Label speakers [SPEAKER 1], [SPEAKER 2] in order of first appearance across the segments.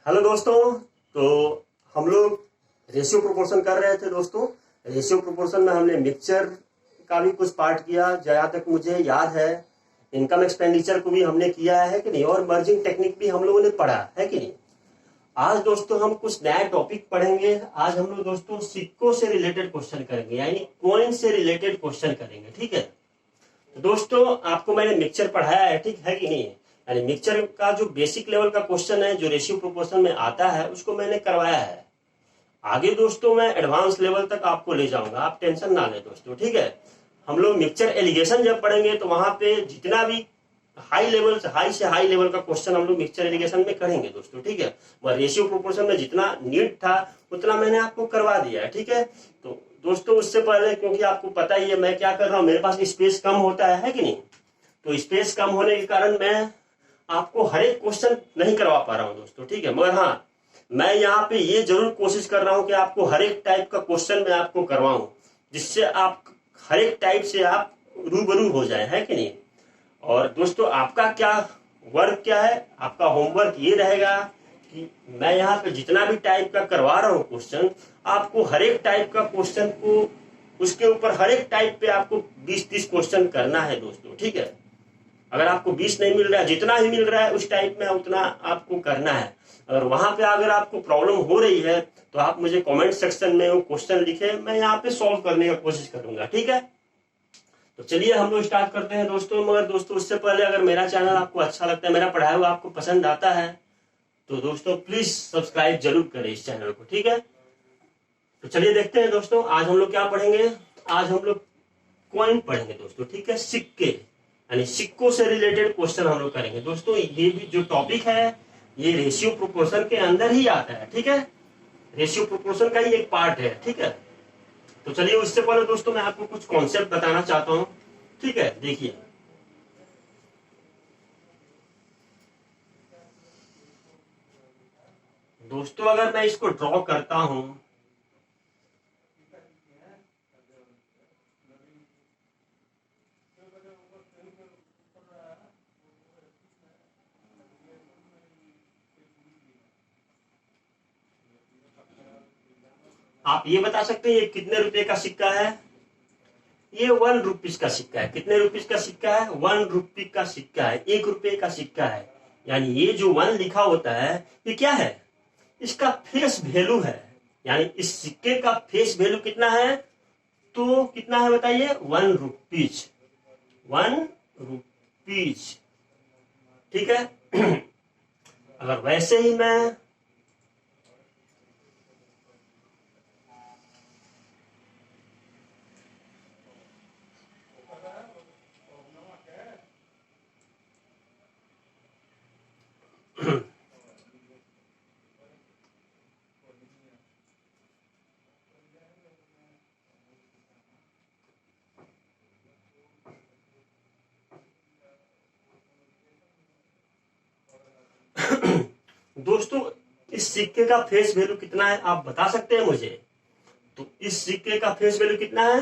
[SPEAKER 1] Hello दोस्तों। तो हम लोग रेशियो प्रोपोर्शन कर रहे थे दोस्तों। रेशियो प्रोपोर्शन में हमने मिक्सचर का भी कुछ पार्ट किया, जहाँ तक मुझे याद है। इनकम एक्सपेंडिचर को भी हमने किया है कि नहीं, और मर्जिंग टेक्निक भी हम लोगों ने पढ़ा है कि नहीं। आज दोस्तों हम कुछ नया टॉपिक पढ़ेंगे। आज हम लोग दोस्तों सिक्कों से रिलेटेड क्वेश्चन करेंगे, यानी कॉइन से रिलेटेड क्वेश्चन करेंगे। ठीक है दोस्तों, आपको मैंने मिक्सचर पढ़ाया है, ठीक है कि नहीं। यानी मिक्सचर का जो बेसिक लेवल का क्वेश्चन है, जो रेशियो प्रोपोर्शन में आता है, उसको मैंने करवाया है। आगे दोस्तों मैं एडवांस लेवल तक आपको ले जाऊंगा, आप टेंशन ना लें दोस्तों। ठीक है, हम लोग मिक्सचर एलिगेशन जब पढ़ेंगे तो वहां पे जितना भी हाई से हाई लेवल का क्वेश्चन हम लोग मिक्सचर एलिगेशन में करेंगे दोस्तों। ठीक है, वह रेशियो प्रोपोर्शन में जितना नीड था उतना मैंने आपको करवा दिया है। ठीक है, तो दोस्तों उससे पहले, क्योंकि आपको पता ही है मैं क्या कर रहा हूँ, मेरे पास स्पेस कम होता है कि नहीं। तो स्पेस कम होने के कारण मैं आपको हर एक क्वेश्चन नहीं करवा पा रहा हूँ दोस्तों। ठीक है, मगर हाँ, मैं यहाँ पे ये जरूर कोशिश कर रहा हूँ कि आपको हर एक टाइप का क्वेश्चन मैं आपको करवाऊं, जिससे आप हर एक टाइप से आप रूबरू हो जाए, है कि नहीं। और दोस्तों आपका क्या वर्क क्या है, आपका होमवर्क ये रहेगा कि मैं यहाँ पे जितना भी टाइप का करवा रहा हूँ क्वेश्चन, आपको हर एक टाइप का क्वेश्चन को, उसके ऊपर हर एक टाइप पे आपको 20-30 क्वेश्चन करना है दोस्तों। ठीक है, अगर आपको 20 नहीं मिल रहा है, जितना ही मिल रहा है उस टाइप में उतना आपको करना है। अगर वहां पे अगर आपको प्रॉब्लम हो रही है तो आप मुझे कमेंट सेक्शन में वो क्वेश्चन लिखे, मैं यहाँ पे सॉल्व करने की कोशिश करूंगा। ठीक है, तो चलिए हम लोग स्टार्ट करते हैं दोस्तों। मगर दोस्तों उससे पहले, अगर मेरा चैनल आपको अच्छा लगता है, मेरा पढ़ाया हुआ आपको पसंद आता है, तो दोस्तों प्लीज सब्सक्राइब जरूर करें इस चैनल को। ठीक है, तो चलिए देखते हैं दोस्तों आज हम लोग क्या पढ़ेंगे। आज हम लोग कॉइन पढ़ेंगे दोस्तों। ठीक है, सिक्के यानी सिक्कों से रिलेटेड क्वेश्चन हम लोग करेंगे दोस्तों। ये भी जो टॉपिक है ये रेशियो प्रोपोर्शन के अंदर ही आता है। ठीक है, रेशियो प्रोपोर्शन का ही एक पार्ट है। ठीक है, तो चलिए उससे पहले दोस्तों मैं आपको कुछ कॉन्सेप्ट बताना चाहता हूं। ठीक है, देखिए दोस्तों, अगर मैं इसको ड्रॉ करता हूं, आप ये बता सकते हैं ये कितने रुपए का सिक्का है। ये 1 रुपीज का सिक्का है। कितने रुपीज का सिक्का है? 1 रुपी का सिक्का है, 1 रुपए का सिक्का है। यानी ये जो 1 लिखा होता है ये क्या है? इसका फेस वैल्यू है। यानी इस सिक्के का फेस वैल्यू कितना है? तो कितना है बताइए? 1 रुपीज। 1 रुपीज। ठीक है अगर वैसे ही मैं दोस्तों इस सिक्के का फेस वैल्यू कितना है आप बता सकते हैं मुझे? तो इस सिक्के का फेस वैल्यू कितना है?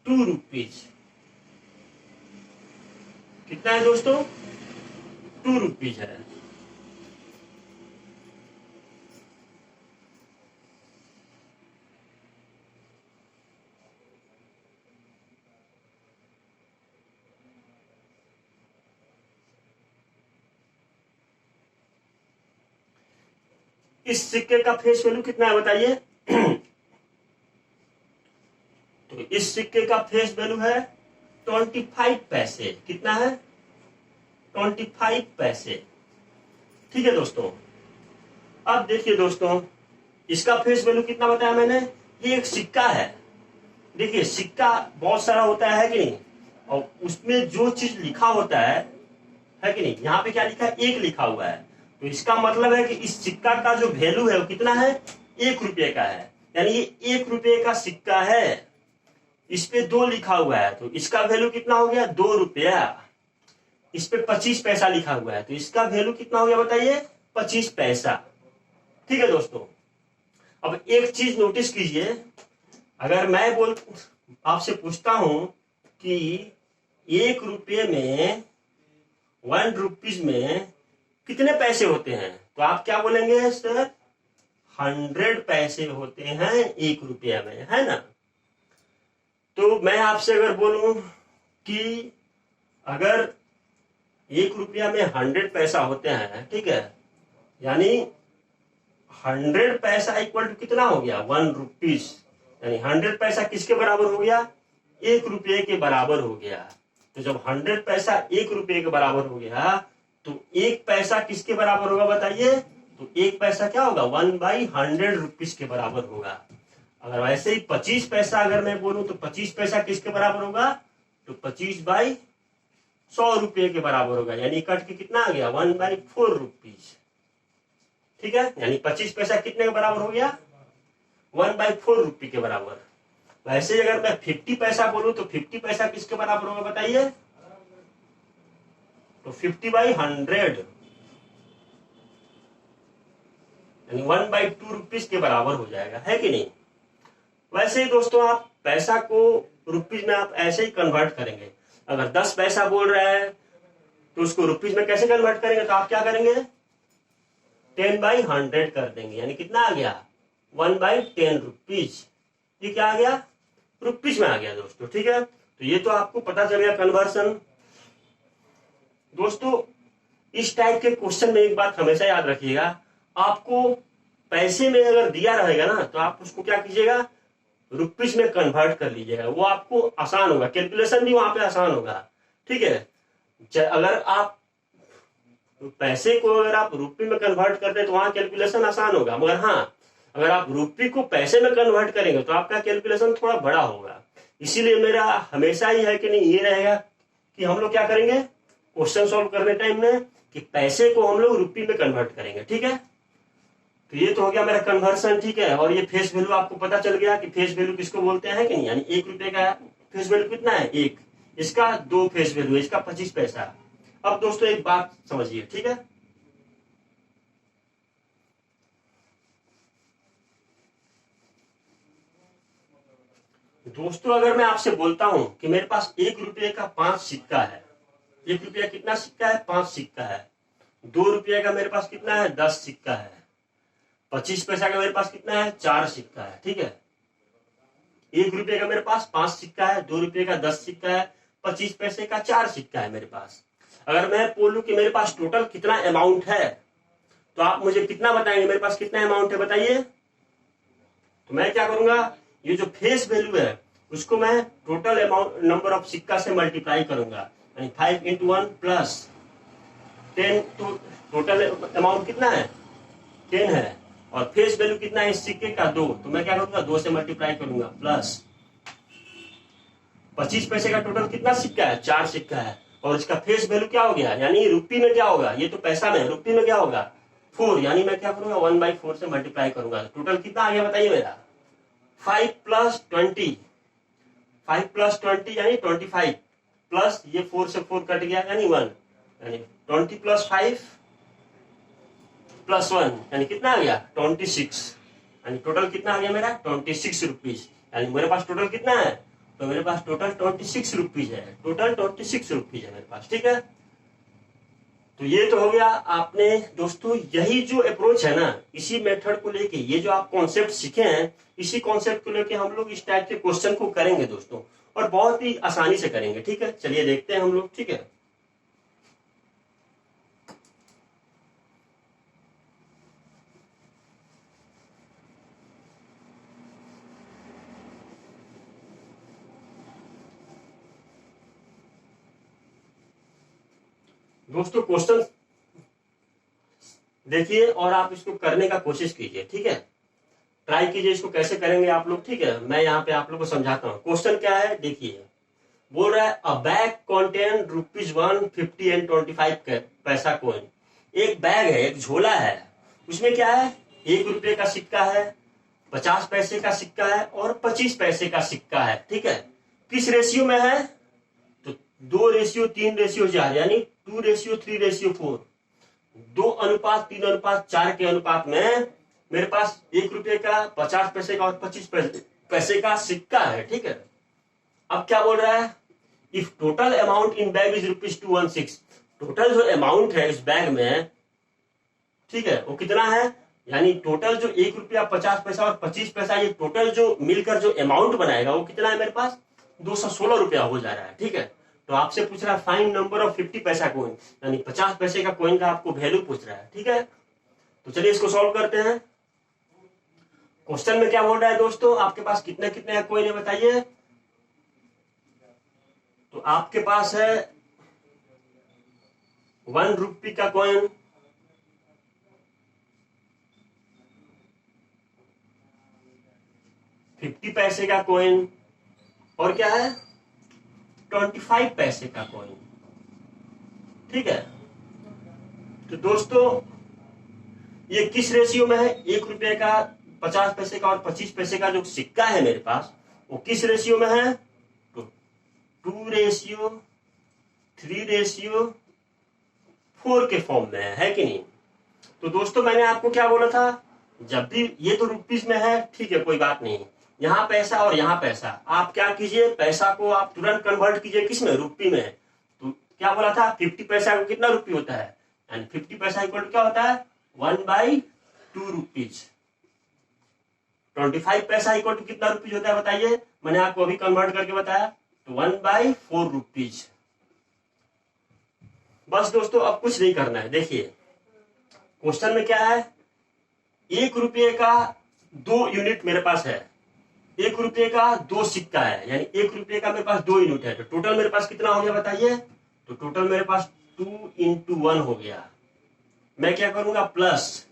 [SPEAKER 1] 2 रुपीज। कितना है दोस्तों? 2 रुपीज है। इस सिक्के का फेस वैल्यू कितना है बताइए? तो इस सिक्के का फेस वैल्यू है 25 पैसे। कितना है? 25 पैसे। ठीक है दोस्तों, अब देखिए दोस्तों इसका फेस वैल्यू कितना बताया मैंने? ये एक सिक्का है। देखिए सिक्का बहुत सारा होता है कि नहीं, और उसमें जो चीज लिखा होता है कि नहीं। यहाँ पे क्या लिखा है? 1 लिखा हुआ है। तो इसका मतलब है कि इस सिक्का का जो वैल्यू है वो कितना है? 1 रुपये का है। यानी ये 1 रुपये का सिक्का है। इस पे 2 लिखा हुआ है तो इसका वैल्यू कितना हो गया? 2 रुपया। इस पे 25 पैसा लिखा हुआ है तो इसका वैल्यू कितना हो गया बताइए? 25 पैसा। ठीक है दोस्तों, अब एक चीज नोटिस कीजिए, अगर मैं आपसे पूछता हूं कि 1 रुपये में, 1 रुपीज में कितने पैसे होते हैं, तो आप क्या बोलेंगे सर, 100 पैसे होते हैं 1 रुपया में, है ना। तो मैं आपसे अगर बोलूं कि अगर 1 रुपया में 100 पैसा होते हैं, ठीक है, यानी 100 पैसा इक्वल टू कितना हो गया, 1 रुपीज, यानी 100 पैसा किसके बराबर हो गया, 1 रुपये के बराबर हो गया। तो जब 100 पैसा 1 रुपये के बराबर हो गया तो 1 पैसा किसके बराबर होगा बताइए, तो 1 पैसा क्या होगा, 1/100 रुपीज के बराबर होगा। अगर वैसे ही 25 पैसा अगर मैं बोलूं तो 25 पैसा किसके बराबर होगा, तो 25/100 रुपये के बराबर होगा, यानी कट के कितना आ गया, 1/4 रुपीज, ठीक है। यानी 25 पैसा कितने के बराबर हो गया, 1/4 रुपये के बराबर। वैसे अगर मैं 50 पैसा बोलूं तो 50 पैसा किसके बराबर होगा बताइए, तो 50/100, यानी 1/2 रुपीज के बराबर हो जाएगा, है कि नहीं। वैसे ही दोस्तों आप पैसा को रुपीज में आप ऐसे ही कन्वर्ट करेंगे। अगर 10 पैसा बोल रहा है तो उसको रुपीज में कैसे कन्वर्ट करेंगे, तो आप क्या करेंगे, 10/100 कर देंगे, यानी कितना आ गया, 1/10 रुपीज। ये क्या आ गया, रुपीज में आ गया दोस्तों, ठीक है। तो ये तो आपको पता चल गया कन्वर्सन। दोस्तों इस टाइप के क्वेश्चन में एक बात हमेशा याद रखिएगा, आपको पैसे में अगर दिया रहेगा ना तो आप उसको क्या कीजिएगा, रुपीज में कन्वर्ट कर लीजिएगा, वो आपको आसान होगा, कैलकुलेशन भी वहां पे आसान होगा, ठीक है। अगर आप पैसे को अगर आप रुपये में कन्वर्ट करते हैं तो वहां कैलकुलेशन आसान होगा, मगर हाँ अगर आप रुपये को पैसे में कन्वर्ट करेंगे तो आपका कैलकुलेशन थोड़ा बड़ा होगा। इसीलिए मेरा हमेशा ही है कि नहीं ये रहेगा कि हम लोग क्या करेंगे क्वेश्चन सॉल्व करने टाइम में कि पैसे को हम लोग रुपये में कन्वर्ट करेंगे, ठीक है। तो ये तो हो गया मेरा कन्वर्सन, ठीक है। और ये फेस वैल्यू आपको पता चल गया कि फेस वैल्यू किसको बोलते हैं कि नहीं, यानी 1 रुपये का फेस वैल्यू कितना है 1, इसका 2 फेस वैल्यू, इसका 25 पैसा। अब दोस्तों एक बात समझिए, ठीक है, दोस्तों अगर मैं आपसे बोलता हूं कि मेरे पास 1 रुपये का 5 सिक्का है, 1 रुपया कितना सिक्का है, 5 सिक्का है। 2 रुपये का मेरे पास कितना है, 10 सिक्का है। 25 पैसा का मेरे पास कितना है, 4 सिक्का है, ठीक है। 1 रुपये का मेरे पास 5 सिक्का है, 2 रुपये का 10 सिक्का है, 25 पैसे का 4 सिक्का है मेरे पास। अगर मैं बोलूं कि मेरे पास टोटल कितना अमाउंट है तो आप मुझे कितना बताएंगे, मेरे पास कितना अमाउंट है बताइए। तो मैं क्या करूंगा, ये जो फेस वैल्यू है उसको मैं टोटल अमाउंट नंबर ऑफ सिक्का से मल्टीप्लाई करूंगा, यानी 5 × 1 + 10, तो टोटल अमाउंट कितना है 10 है, और फेस वैल्यू कितना है इस सिक्के का 2, तो मैं क्या करूंगा 2 से मल्टीप्लाई करूंगा, प्लस 25 पैसे का टोटल कितना सिक्का है, 4 सिक्का है, और इसका फेस वैल्यू क्या हो गया, यानी रुपये में क्या होगा, ये तो पैसा में, रुपये में क्या होगा 4, यानी मैं क्या करूंगा 1/4 से मल्टीप्लाई करूंगा। टोटल कितना आ गया बताइए मेरा, 5 + 20, 5 + 20 यानी 25, प्लस ये 4 से 4 कट गया यानी 1, यानी 20 + 5 + 1 यानी कितना आ गया 26, यानी टोटल कितना आ गया मेरा 26 रुपीज। यानी मेरे पास टोटल कितना है, तो मेरे पास टोटल 26 रुपीज है, टोटल 26 रुपीज है मेरे पास, ठीक है। तो ये तो हो गया आपने दोस्तों, यही जो अप्रोच है ना, इसी मेथड को लेके ये जो आप कॉन्सेप्ट सीखे हैं, इसी कॉन्सेप्ट को लेके हम लोग इस टाइप के क्वेश्चन को करेंगे दोस्तों, और बहुत ही आसानी से करेंगे, ठीक है। चलिए देखते हैं हम लोग, ठीक है। दोस्तों क्वेश्चन देखिए और आप इसको करने का कोशिश कीजिए, ठीक है। ट्राई कीजिए इसको कैसे करेंगे आप लोग, ठीक है। मैं यहाँ पे आप लोग को समझाता हूँ। क्वेश्चन क्या है देखिए, बोल रहा है अ बैग कॉन्टेन ₹1, 50 एंड 25 पैसा कॉइन। एक बैग है, एक झोला है, उसमें क्या है 1 रुपये का सिक्का है, 50 पैसे का सिक्का है और 25 पैसे का सिक्का है, ठीक है। किस रेशियो में है, तो 2:3:4 यानी 2:3:4, 2:3:4 के अनुपात में मेरे पास 1 रुपये का, 50 पैसे का और 25 पैसे का सिक्का है, ठीक है। अब क्या बोल रहा है, if total amount in bag is ₹216, total जो अमाउंट है इस बैग में ठीक है, वो कितना है, यानी टोटल जो 1 रुपया 50 पैसा और 25 पैसा ये टोटल जो मिलकर जो अमाउंट बनाएगा वो कितना है मेरे पास 216 रुपया हो जा रहा है। ठीक है, तो आपसे पूछ रहा है फाइंड नंबर ऑफ 50 पैसा कॉइन, यानी 50 पैसे का कॉइन का आपको वैल्यू पूछ रहा है। ठीक है, तो चलिए इसको सॉल्व करते हैं। क्वेश्चन में क्या बोल रहा है दोस्तों, आपके पास कितने कितने कॉइन है बताइए। तो आपके पास है 1 रुपये का कॉइन, 50 पैसे का कॉइन और क्या है 25 पैसे का कॉइन। ठीक है, तो दोस्तों ये किस रेशियो में है, 1 रुपये का 50 पैसे का और 25 पैसे का जो सिक्का है मेरे पास वो किस रेशियो में है, तो 2:3:4 के फॉर्म में है कि नहीं। तो दोस्तों मैंने आपको क्या बोला था, जब भी ये तो रुपीस में है, ठीक है कोई बात नहीं, यहाँ पैसा और यहाँ पैसा, आप क्या कीजिए पैसा को आप तुरंत कन्वर्ट कीजिए किस में, रुपये में। तो क्या बोला था 50 पैसा को कितना रुपये होता है, यानी 50 पैसा इक्वल क्या होता है 1/2 रुपीज। 25 पैसा इक्वल टू कितना रुपीज होता है बताइए, मैंने आपको अभी कन्वर्ट करके बताया, तो 1/4 रुपीज। बस दोस्तों अब कुछ नहीं करना है। देखिए क्वेश्चन में क्या है, 1 रुपये का 2 यूनिट मेरे पास है, 1 रुपये का 2 सिक्का है, यानी 1 रुपये का मेरे पास 2 यूनिट है, तो टोटल मेरे पास कितना हो गया बताइए, तो टोटल मेरे पास 2 × 1 हो गया। मैं क्या करूंगा प्लस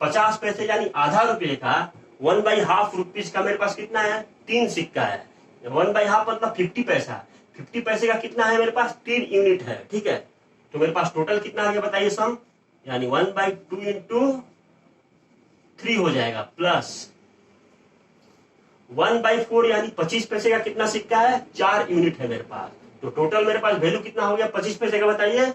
[SPEAKER 1] 50 पैसे यानी आधा रुपये का 1/2 रुपीज का मेरे पास कितना है 3 सिक्का है, 1/2 मतलब 50 पैसा, 50 पैसे का कितना है मेरे पास 3 यूनिट है। ठीक है, तो मेरे पास टोटल कितना आ गया बताइए सम, यानी 1/2 × 3 हो जाएगा, प्लस 1/4 यानी 25 पैसे का कितना सिक्का है 4 यूनिट है मेरे पास, तो टोटल मेरे पास वैल्यू कितना हो गया 25 पैसे का बताइए,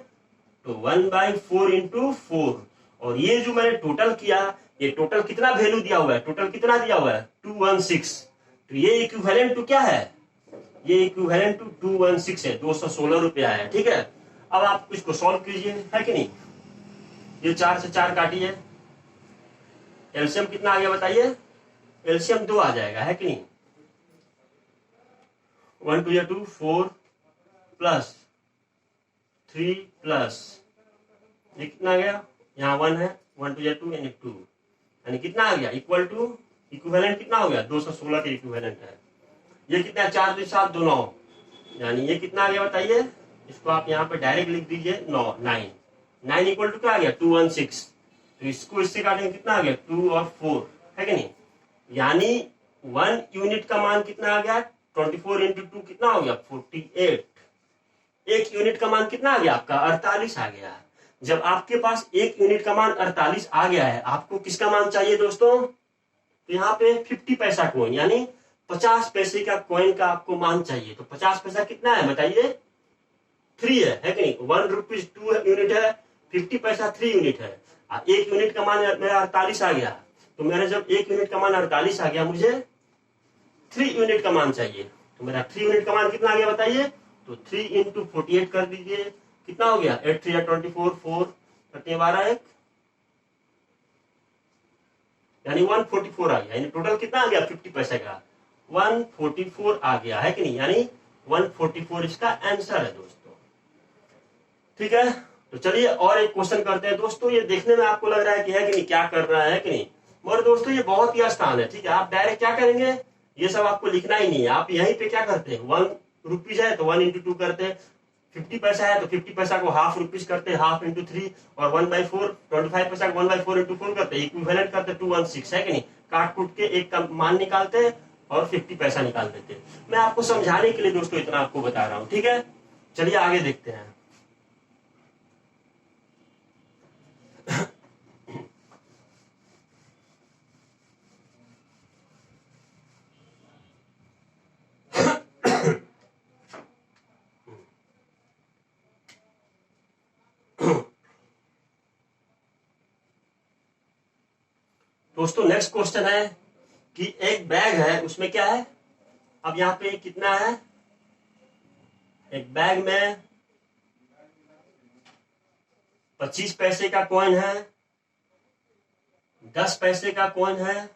[SPEAKER 1] तो 1/4 × 4। और ये जो मैंने टोटल किया, ये टोटल कितना वैल्यू दिया हुआ है, टोटल कितना दिया हुआ है 216, तो ये इक्विवेलेंट टू क्या है, ये इक्विवेलेंट टू 216 है, 216 रुपया है। ठीक है, अब आप इसको सॉल्व कीजिए, है कि नहीं, ये 4 से 4 काटिए, एलसीएम कितना आ गया बताइए, एलसीएम 2 आ जाएगा, है कि नहीं, 1 2 2 4 प्लस 3 प्लस ये कितना आ गया, यहाँ 1 है, 1 2 2 यानी 2, यानी कितना आ गया इक्वल टू, इक्विवेलेंट कितना हो गया 216 के इक्विवेलेंट है। ये कितना 4 2 7 2 9, यानी ये कितना आ गया बताइए, इसको आप यहाँ पे डायरेक्ट लिख दीजिए 9 इक्वल टू क्या आ गया 216, तो इसको इससे काटेंगे कितना आ गया 2 और 4, है कि नहीं, यानी 1 यूनिट का मान कितना आ गया 24 × 2 कितना हो गया 48, 1 यूनिट का मान कितना आ गया आपका 48 आ गया। जब आपके पास 1 यूनिट का मान 48 आ गया है, आपको किसका मान चाहिए दोस्तों, तो यहाँ पे 50 पैसा कॉइन यानी 50 पैसे का कॉइन का आपको मान चाहिए, तो 50 पैसा कितना है बताइए 3 है कि नहीं, 1 रुपीज 2 यूनिट है, 50 पैसा 3 यूनिट है, 1 यूनिट का मान मेरा 48 आ गया, तो मेरा जब 1 यूनिट का मान 48 आ गया, मुझे 3 यूनिट का मान चाहिए, तो मेरा 3 यूनिट का मान कितना आ गया बताइए, तो 3 × 48 कर दीजिए, कितना हो गया 8 3 24 4 12 1 यानी 144 आ गया, यानी टोटल कितना आ गया 50 पैसे का 144 आ गया, है कि नहीं, यानी 144 इसका आंसर है दोस्तों। ठीक है, तो चलिए और एक क्वेश्चन करते हैं दोस्तों। ये देखने में आपको लग रहा है कि है कि नहीं, क्या कर रहा है कि नहीं, मगर दोस्तों ये बहुत ही आसान है। ठीक है, आप डायरेक्ट क्या करेंगे, ये सब आपको लिखना ही नहीं है, आप यहीं पे क्या करते हैं 1 रुपीज है तो 1 × 2 करते हैं, 50 पैसा है तो 50 पैसा को ½ रुपीज करते हैं, ½ × 3, और 1/4 25 पैसा को 1/4 × 4 करते हैं, इक्विवेलेंट करते हैं 216, है कि नहीं, काट कूट के एक का मान निकालते हैं और 50 पैसा निकाल देते हैं। मैं आपको समझाने के लिए दोस्तों इतना आपको बता रहा हूं। ठीक है, चलिए आगे देखते हैं। दोस्तों नेक्स्ट क्वेश्चन है कि एक बैग है, उसमें क्या है, अब यहाँ पे कितना है, एक बैग में 25 पैसे का कॉइन है, 10 पैसे का कॉइन है,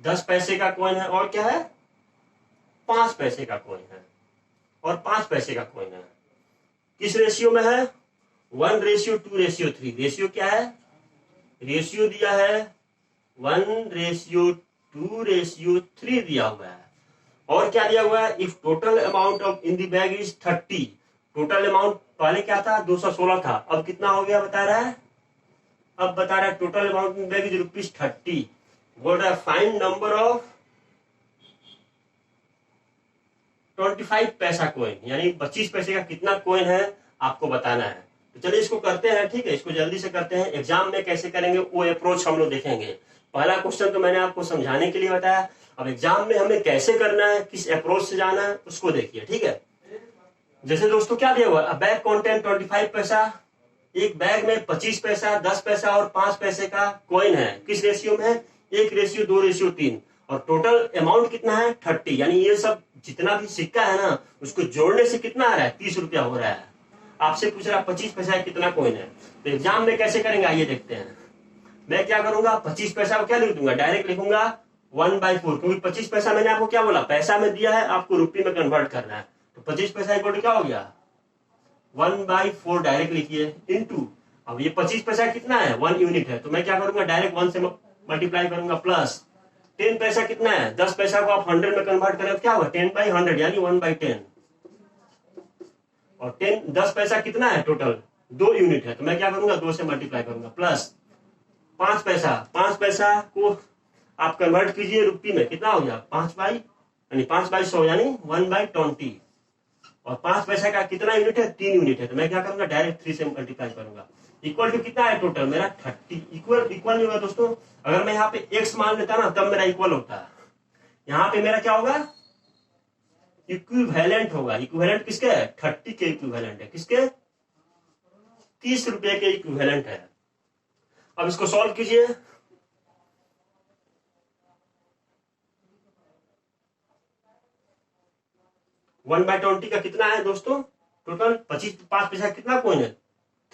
[SPEAKER 1] 10 पैसे का कॉइन है, और क्या है, 5 पैसे का कॉइन है, और 5 पैसे का कॉइन है। किस रेशियो में है? 1:2:3। रेशियो क्या है? रेशियो दिया है 1:2:3 दिया हुआ है। और क्या दिया हुआ है? If total amount of in the bag is 30। Total amount पहले क्या था? 216 था, अब कितना हो गया बता रहा है? अब बता रहा है total amount in bag is ₹30। बोल रहा है फाइंड नंबर ऑफ 25 पैसा कॉइन, यानी 25 पैसे का कितना कॉइन है आपको बताना है। तो चलिए इसको करते हैं, ठीक है, इसको जल्दी से करते हैं। एग्जाम में कैसे करेंगे वो अप्रोच हम लोग देखेंगे। पहला क्वेश्चन तो मैंने आपको समझाने के लिए बताया, अब एग्जाम में हमें कैसे करना है, किस अप्रोच से जाना है उसको देखिए, ठीक है। जैसे दोस्तों क्या दिया हुआ, बैग कॉन्टेंट 25 पैसा, एक बैग में 25 पैसा, 10 पैसा और 5 पैसे का कॉइन है। किस रेशियो में है? 1:2:3। और टोटल अमाउंट कितना है? 30। यानी ये सब जितना भी सिक्का है ना, उसको जोड़ने से कितना आ रहा है? 30 रुपया हो रहा है। आपसे पूछ रहा 25 पैसा है, कितना कॉइन है। तो एग्जाम में कैसे करेंगे आइए देखते हैं। मैं क्या करूंगा, 25 पैसा को क्या लिख दूंगा, डायरेक्ट लिखूंगा 1/4, क्योंकि 25 पैसा मैंने आपको क्या बोला, पैसा में दिया है, आपको रुपये में कन्वर्ट करना है। तो 25 पैसा इक्वल टू क्या हो गया, 1/4 डायरेक्ट लिखिए, इनटू, अब ये 25 पैसा कितना है, 1 यूनिट है, तो मैं क्या करूंगा, डायरेक्ट 1 से मल्टीप्लाई करूंगा, प्लस 10 पैसा कितना है, 10 पैसा को आप 100 में कन्वर्ट करें तो क्या होगा, 10/100 यानी 1/10। और 10 पैसा कितना है टोटल, 2 यूनिट है, तो मैं क्या करूंगा, 2 से मल्टीप्लाई करूंगा, प्लस 5 पैसा, 5 पैसा को आप कन्वर्ट कीजिए रुपये में, कितना हो गया, 5/100 यानी 1/20। और 5 पैसा का कितना यूनिट है, 3 यूनिट है, तो मैं क्या करूंगा, डायरेक्ट 3 से मल्टीप्लाई करूंगा। इक्वल टू कितना है टोटल मेरा 30। इक्वल नहीं होगा दोस्तों, अगर मैं यहाँ पे x मान लेता ना तब मेरा इक्वल होता है। यहाँ पे मेरा क्या होगा, इक्विवेलेंट होगा। इक्विवेलेंट किसके है, 30 के इक्विवेलेंट है, किसके, 30 रुपए के इक्विवेलेंट है। अब इसको सॉल्व कीजिए, वन बाय 20 का कितना है दोस्तों, टोटल 5 पैसा कितना कॉइन है,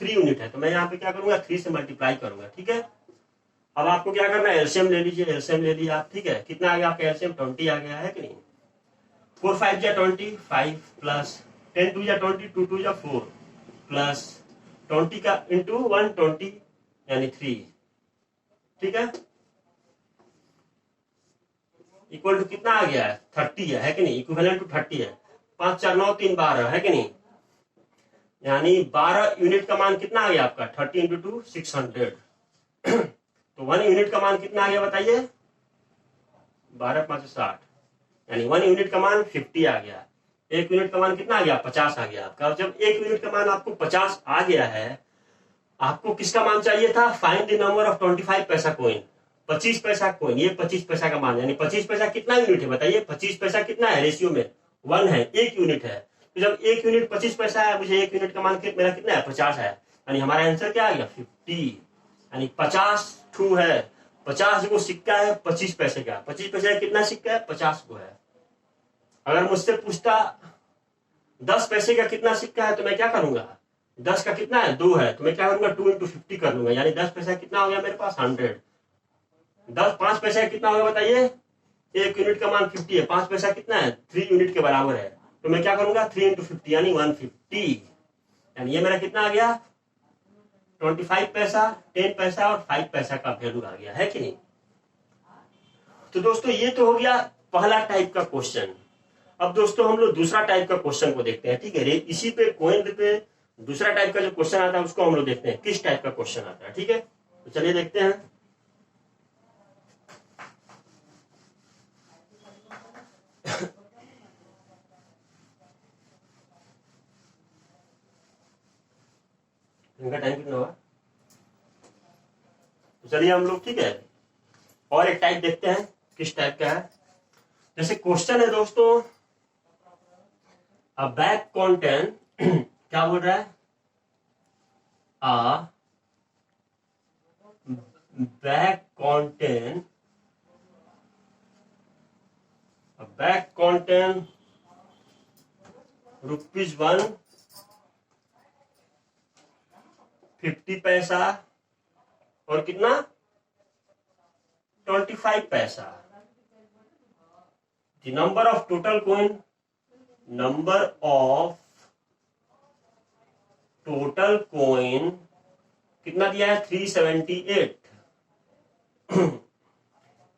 [SPEAKER 1] 3 यूनिट है, तो मैं यहाँ पे क्या करूंगा, 3 से मल्टीप्लाई करूंगा, ठीक है। अब आपको क्या करना है, एलसीएम ले लीजिए, एलसीएम ले लिया आप, ठीक है, कितना आ गया आपका एलसीएम, 20 आ गया है कि नहीं। 4 5 जा 20, 5 प्लस 10 2 जा 20, 2 2 जा 4 प्लस 20 का इंटू 120 यानी 3, ठीक है, इक्वल टू कितना आ गया है, 30 है कि नहीं, इक्विवेलेंट टू 30 है। 5 4 9 3 12 है कि नहीं, यानी 12 यूनिट का मान कितना आ गया आपका, 30 इंटू 2 600। तो 1 यूनिट का मान कितना आ गया बताइए, 12 5 60, यानी 1 यूनिट का मान 50 आ गया। 1 यूनिट का मान कितना आ गया, 50 आ गया आपका। जब 1 यूनिट का मान आपको 50 आ गया है, आपको किसका मान चाहिए था, फाइंड द नंबर ऑफ 25 पैसा कॉइन, 25 पैसा कॉइन, ये 25 पैसा का मान, यानी 25 पैसा कितना यूनिट है बताइए, 25 पैसा कितना है, रेशियो में 1 है, 1 यूनिट है। तो जब 1 यूनिट 25 पैसा है, मुझे 1 यूनिट का मान मेरा कितना है, 50 है, यानी हमारा आंसर क्या आ गया, 50, यानी 50 टू है, 50 को सिक्का है 25 पैसे का, 25 पैसे का कितना सिक्का है, 50 को है। अगर मुझसे पूछता 10 पैसे का कितना सिक्का है, तो मैं क्या करूंगा, 10 का कितना है, 2 है, तो मैं क्या करूंगा, 2 इंटू 50 कर लूंगा, यानी 10 पैसा कितना हो गया मेरे पास, 100। 5 पैसा का कितना होगा बताइए, 1 यूनिट का मान 50 है, 5 पैसा कितना है, 3 यूनिट के बराबर है, तो मैं क्या करूंगा, 3 इंटू 50 यानी 150, यानी ये मेरा कितना आ गया, 25 पैसा, 10 पैसा और 5 पैसा का वैल्यू आ गया है कि नहीं। तो दोस्तों ये तो हो गया पहला टाइप का क्वेश्चन। अब दोस्तों हम लोग दूसरा टाइप का क्वेश्चन को देखते हैं, ठीक है, इसी पे कॉइन पे दूसरा टाइप का जो क्वेश्चन आता है उसको हम लोग देखते हैं किस टाइप का क्वेश्चन आता है, ठीक है। तो चलिए देखते हैं। इनका टाइम कितना हुआ, तो चलिए हम लोग, ठीक है, और एक टाइप देखते हैं किस टाइप का है। जैसे क्वेश्चन है दोस्तों, अ बैग कॉन्टेंट क्या बोल रहा है, अ बैग कॉन्टेंट ₹1 rupees 50 पैसा और कितना 25 पैसा। The number of total coin, number of total coin कितना दिया है 378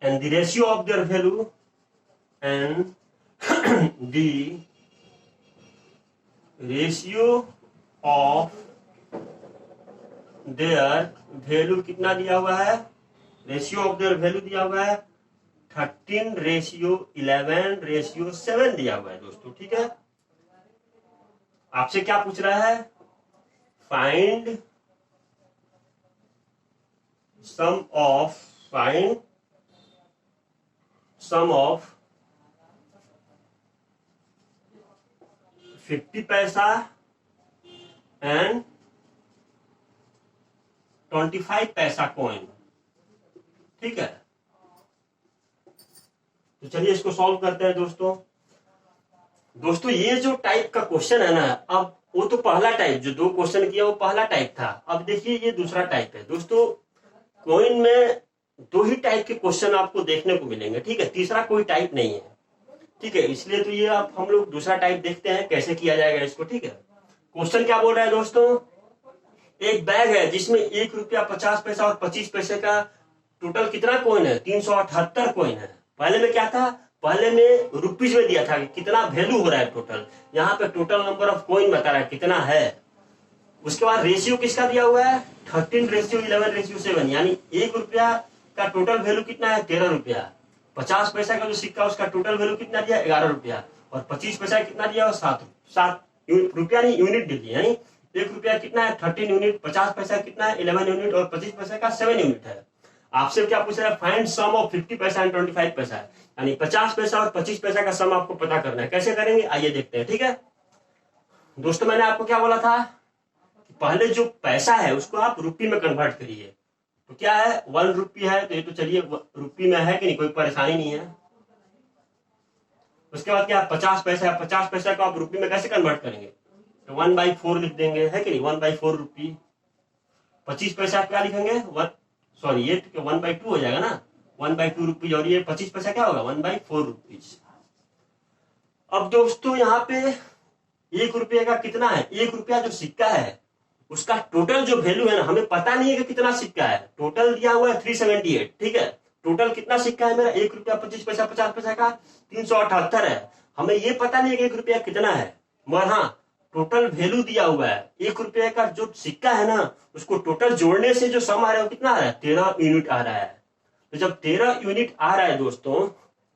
[SPEAKER 1] and the ratio of their value and the ratio of their value कितना दिया हुआ है, रेशियो ऑफ देयर वैल्यू दिया हुआ है 13:11:7 दिया हुआ है दोस्तों। ठीक है, आपसे क्या पूछ रहा है, फाइंड सम ऑफ 50 पैसा एंड 25 पैसा कॉइन। ठीक है, तो चलिए इसको सॉल्व करते हैं दोस्तों। ये जो टाइप का क्वेश्चन है ना, अब वो तो पहला टाइप जो 2 क्वेश्चन किया वो पहला टाइप था। अब देखिए ये दूसरा टाइप है दोस्तों। कॉइन में 2 ही टाइप के क्वेश्चन आपको देखने को मिलेंगे। ठीक है, तीसरा कोई टाइप नहीं है। ठीक है, इसलिए तो ये आप हम लोग दूसरा टाइप देखते हैं कैसे किया जाएगा इसको। ठीक है, क्वेश्चन क्या बोल रहा है दोस्तों, एक बैग है जिसमें 1 रुपया 50 पैसा और 25 पैसे का टोटल कितना कॉइन है, 378 कॉइन है। पहले में क्या था, पहले में रुपीज में दिया था कि कितना वैल्यू हो रहा है टोटल, यहाँ पे टोटल नंबर ऑफ कॉइन बता रहा है कितना है। उसके बाद रेशियो किसका दिया हुआ है 13:11:7, यानी 1 रुपया का टोटल वैल्यू कितना है 13 रुपया। 50 पैसा का जो सिक्का उसका टोटल वैल्यू कितना दिया 11 रुपया, और 25 पैसा कितना दिया 7 रुपया नहीं यूनिट दी, यानी 1 रुपया कितना है 13 यूनिट, 50 पैसा कितना है 11 यूनिट और 25 पैसा का 7 यूनिट है। आपसे क्या पूछ रहा है, फाइंड सम ऑफ 50 पैसा एंड 25 पैसा, यानी 50 पैसा और 25 पैसा का सम आपको पता करना है। कैसे करेंगे आइए देखते हैं। ठीक है दोस्तों, मैंने आपको क्या बोला था कि पहले जो पैसा है उसको आप रुपये में कन्वर्ट करिए। तो क्या है 1 रुपया है, तो ये तो चलिए रुपये में है कि नहीं, कोई परेशानी नहीं है। उसके बाद क्या 50 पैसा है, 50 पैसा को आप रुपये में कैसे कन्वर्ट करेंगे, तो 1/4 लिख देंगे, है कि नहीं, 1/4 रुपये। 25 पैसा क्या लिखेंगे ये 1/2 हो जाएगा ना, 1/2 रुपीज, और ये 25 पैसा क्या होगा 1/4 रुपीज। अब दोस्तों यहाँ पे 1 रुपये का कितना है, 1 रुपया जो सिक्का है उसका टोटल जो वैल्यू है ना, हमें पता नहीं है कि कितना सिक्का है। टोटल दिया हुआ है 378। ठीक है, टोटल कितना सिक्का है मेरा 1 रुपया 25 पैसा 50 पैसा का 378 है। हमें ये पता नहीं है कि 1 रुपया कितना है, मगर हाँ टोटल वैल्यू दिया हुआ है। 1 रुपये का जो सिक्का है ना उसको टोटल जोड़ने से जो सम आ रहा है वो कितना आ रहा है 13 यूनिट आ रहा है। तो जब 13 यूनिट आ रहा है दोस्तों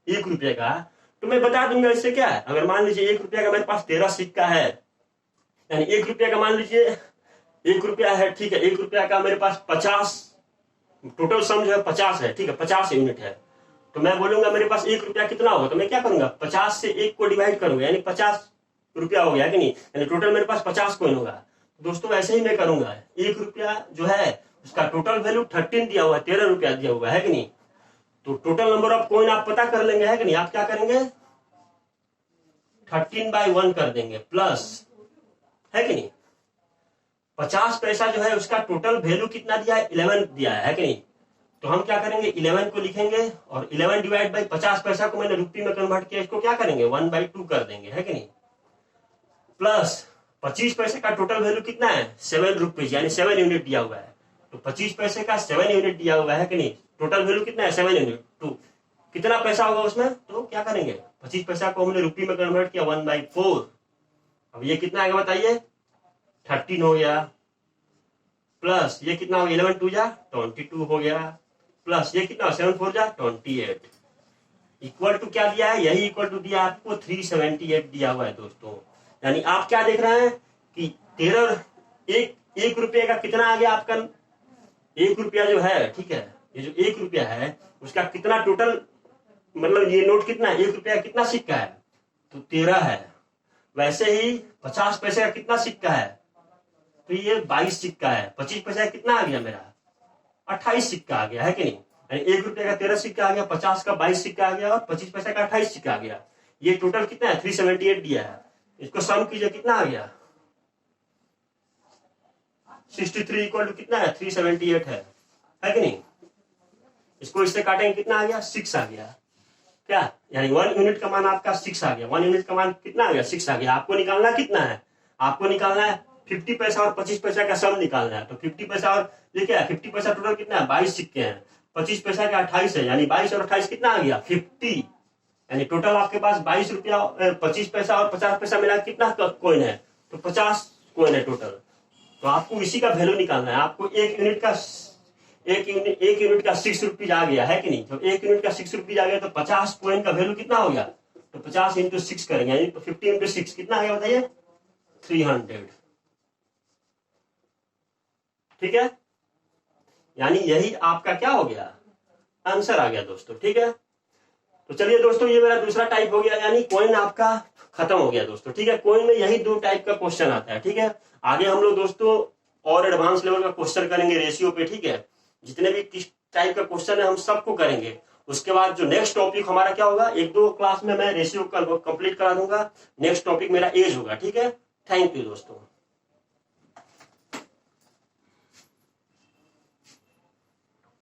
[SPEAKER 1] 1 रुपये का, तो मैं बता दूंगा इससे क्या है। अगर मान लीजिए 1 रुपया का मेरे पास 13 सिक्का है, यानी 1 रुपया का मान लीजिए 1 रुपया है। ठीक है, 1 रुपया का मेरे पास 50 टोटल सम जो है 50 है। ठीक है, 50 यूनिट है। तो मैं बोलूंगा मेरे पास 1 रुपया कितना होगा, तो मैं क्या करूंगा 50 से 1 को डिवाइड करूंगा, यानी 50 रुपया हो गया कि नहीं, यानी टोटल मेरे पास 50 कॉइन होगा। दोस्तों ऐसे ही मैं करूंगा, 1 रुपया जो है उसका टोटल वैल्यू 13 दिया हुआ है, 13 रुपया दिया हुआ है कि नहीं। तो टोटल नंबर ऑफ कॉइन आप पता कर लेंगे, है कि नहीं। आप क्या करेंगे 13/1 कर देंगे प्लस, है कि नहीं। 50 पैसा जो है उसका टोटल वैल्यू कितना दिया है 11 दिया है कि नहीं। तो हम क्या करेंगे 11 को लिखेंगे, और 11 डिवाइड बाई 50 पैसा को मैंने रुपये में कन्वर्ट किया, इसको क्या करेंगे 1/2 कर देंगे, है कि नहीं। प्लस 25 पैसे का टोटल वैल्यू कितना है 7 रुपीज, यानी 7 यूनिट दिया हुआ है। तो 25 पैसे का 7 यूनिट दिया हुआ है कि नहीं, टोटल वैल्यू कितना है 7 यूनिट। तो कितना पैसा होगा उसमें, तो क्या करेंगे 25 पैसा को हमने रुपये में कन्वर्ट किया 1/4। अब ये कितना आएगा बताइए 13 हो गया, प्लस ये कितना हो गया 11 2 जा 22 हो गया, प्लस ये कितना 7 4 जा 28, इक्वल टू क्या दिया है, यही इक्वल टू दिया आपको 378 दिया हुआ है दोस्तों। यानी आप क्या देख रहे हैं कि 1 रुपये का कितना आ गया आपका 1 रुपया जो है। ठीक है, ये जो 1 रुपया है उसका कितना टोटल, मतलब ये नोट कितना है 1 रुपया कितना सिक्का है, तो 13 है। वैसे ही 50 पैसे का कितना सिक्का है, तो ये 22 सिक्का है। 25 पैसे का कितना आ गया मेरा 28 सिक्का आ गया, है कि नहीं। यानी 1 रुपये का 13 सिक्का आ गया, 50 का 22 सिक्का आ गया, और 25 पैसे का 28 सिक्का आ गया। ये टोटल कितना है 378 दिया है। इसको सम कीजिए कितना आ गया 63 इक्वल टू कितना है 378 है कि नहीं। इसको इससे काटेंगे कितना आ गया 6 आ गया क्या, यानी 1 यूनिट का मान आपका 6 आ गया। 1 यूनिट का मान कितना आ गया 6 आ गया। आपको निकालना कितना है, आपको निकालना है 50 पैसा और 25 पैसा का सम निकालना है। तो 50 पैसा और ये क्या है 50 पैसा टोटल कितना है 22 सिक्के हैं, 25 पैसा का 28 है, यानी 22 और 28 कितना आ गया 50, यानी टोटल आपके पास 22 रुपया 25 पैसा और 50 पैसा मिला कितना कॉइन है, तो 50 कॉइन है टोटल। तो आपको इसी का वैल्यू निकालना है। आपको एक यूनिट का 6 रुपीज आ गया है कि नहीं। तो एक यूनिट का 6 रुपीज आ गया तो 50 कॉइन का वैल्यू कितना हो गया, तो 50 इंटू 6 करेंगे, यानी 50 इंटू 6 कितना आ गया बताइए 300। ठीक है, यानी यही आपका क्या हो गया आंसर आ गया दोस्तों। ठीक है, तो चलिए दोस्तों ये मेरा दूसरा टाइप हो गया, यानी कॉइन आपका खत्म हो गया दोस्तों। ठीक है, कॉइन में यही 2 टाइप का क्वेश्चन आता है। ठीक है, आगे हम लोग दोस्तों और एडवांस लेवल का क्वेश्चन करेंगे रेशियो पे। ठीक है, जितने भी किस टाइप का क्वेश्चन है हम सबको करेंगे। उसके बाद जो नेक्स्ट टॉपिक हमारा क्या होगा, 1-2 क्लास में मैं रेशियो कंप्लीट करा दूंगा। नेक्स्ट टॉपिक मेरा एज होगा। ठीक है, थैंक यू दोस्तों।